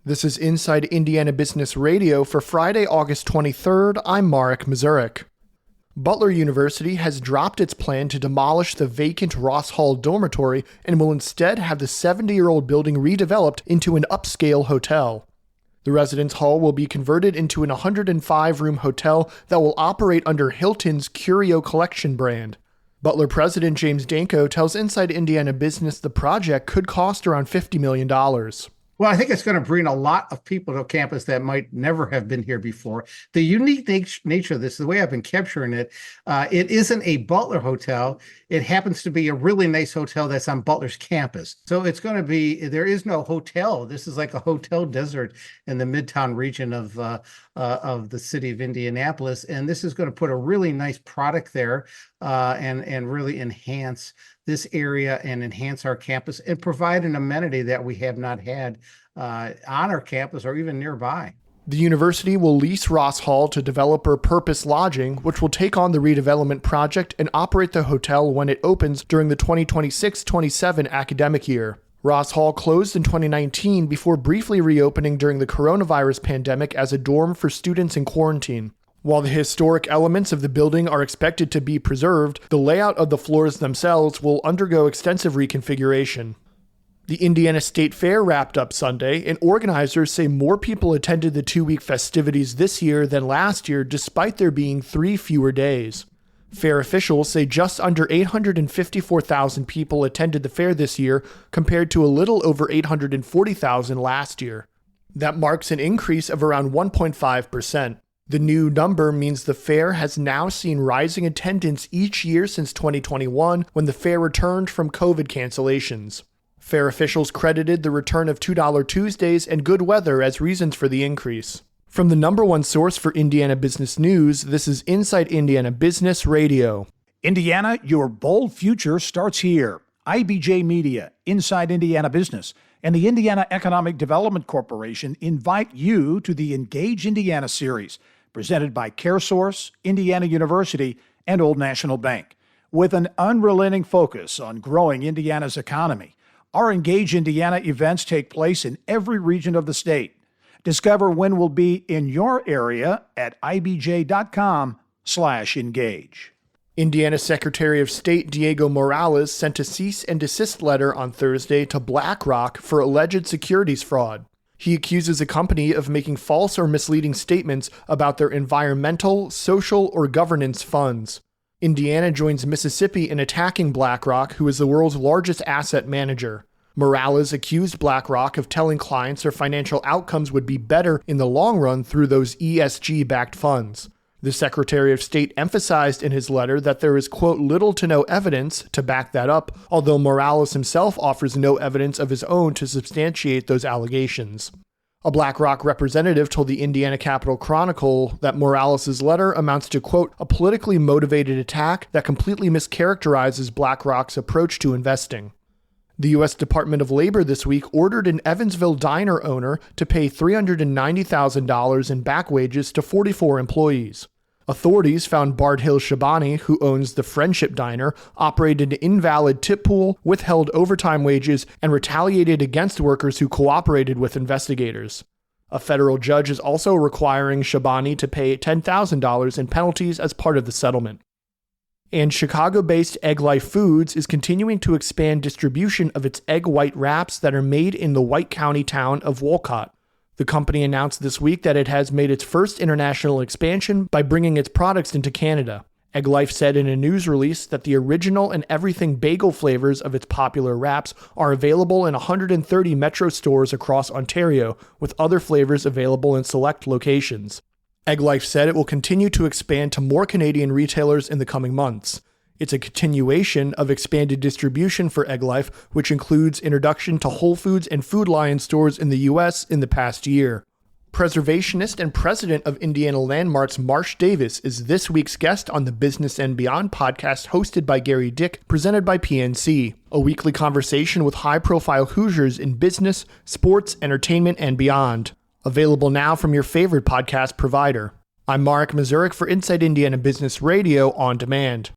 This is Inside Indiana Business Radio for Friday, August 23rd. I'm Marek Mazurek. Butler University has dropped its plan to demolish the vacant Ross Hall dormitory and will instead have the 70-year-old building redeveloped into an upscale hotel. The residence hall will be converted into an 105-room hotel that will operate under Hilton's Curio Collection brand. Butler President James Danko tells Inside Indiana Business the project could cost around $50 million. Well, I think it's going to bring a lot of people to campus that might never have been here before. The unique nature of this, the way I've been capturing it, it isn't a Butler hotel. It happens to be a really nice hotel that's on Butler's campus. So it's going to be, there is no hotel. This is like a hotel desert in the Midtown region of the city of Indianapolis. And this is going to put a really nice product there and really enhance this area and enhance our campus and provide an amenity that we have not had on our campus or even nearby. The university will lease Ross Hall to developer Purpose Lodging, which will take on the redevelopment project and operate the hotel when it opens during the 2026-27 academic year. Ross Hall closed in 2019 before briefly reopening during the coronavirus pandemic as a dorm for students in quarantine. While the historic elements of the building are expected to be preserved, the layout of the floors themselves will undergo extensive reconfiguration. The Indiana State Fair wrapped up Sunday, and organizers say more people attended the two-week festivities this year than last year, despite there being 3 fewer days. Fair officials say just under 854,000 people attended the fair this year, compared to a little over 840,000 last year. That marks an increase of around 1.5%. The new number means the fair has now seen rising attendance each year since 2021, when the fair returned from COVID cancellations. Fair officials credited the return of $2 Tuesdays and good weather as reasons for the increase. From the number one source for Indiana business news, this is Inside Indiana Business Radio. Indiana, your bold future starts here. IBJ Media, Inside Indiana Business, and the Indiana Economic Development Corporation invite you to the Engage Indiana series, presented by CareSource, Indiana University, and Old National Bank. With an unrelenting focus on growing Indiana's economy, our Engage Indiana events take place in every region of the state. Discover when we'll be in your area at ibj.com/engage. Indiana Secretary of State Diego Morales sent a cease and desist letter on Thursday to BlackRock for alleged securities fraud. He accuses a company of making false or misleading statements about their environmental, social, or governance funds. Indiana joins Mississippi in attacking BlackRock, who is the world's largest asset manager. Morales accused BlackRock of telling clients their financial outcomes would be better in the long run through those ESG-backed funds. The Secretary of State emphasized in his letter that there is, quote, little to no evidence to back that up, although Morales himself offers no evidence of his own to substantiate those allegations. A BlackRock representative told the Indiana Capital Chronicle that Morales' letter amounts to, quote, a politically motivated attack that completely mischaracterizes BlackRock's approach to investing. The U.S. Department of Labor this week ordered an Evansville diner owner to pay $390,000 in back wages to 44 employees. Authorities found Bard Hill Shabani, who owns the Friendship Diner, operated an invalid tip pool, withheld overtime wages, and retaliated against workers who cooperated with investigators. A federal judge is also requiring Shabani to pay $10,000 in penalties as part of the settlement. And Chicago-based Egg Life Foods is continuing to expand distribution of its egg white wraps that are made in the White County town of Wolcott. The company announced this week that it has made its first international expansion by bringing its products into Canada. Egg Life said in a news release that the original and everything bagel flavors of its popular wraps are available in 130 Metro stores across Ontario, with other flavors available in select locations. Egg Life said it will continue to expand to more Canadian retailers in the coming months. It's a continuation of expanded distribution for Egg Life, which includes introduction to Whole Foods and Food Lion stores in the U.S. in the past year. Preservationist and president of Indiana Landmarks Marsh Davis is this week's guest on the Business and Beyond podcast hosted by Gary Dick, presented by PNC, a weekly conversation with high-profile Hoosiers in business, sports, entertainment, and beyond. Available now from your favorite podcast provider. I'm Marek Mazurek for Inside Indiana Business Radio on Demand.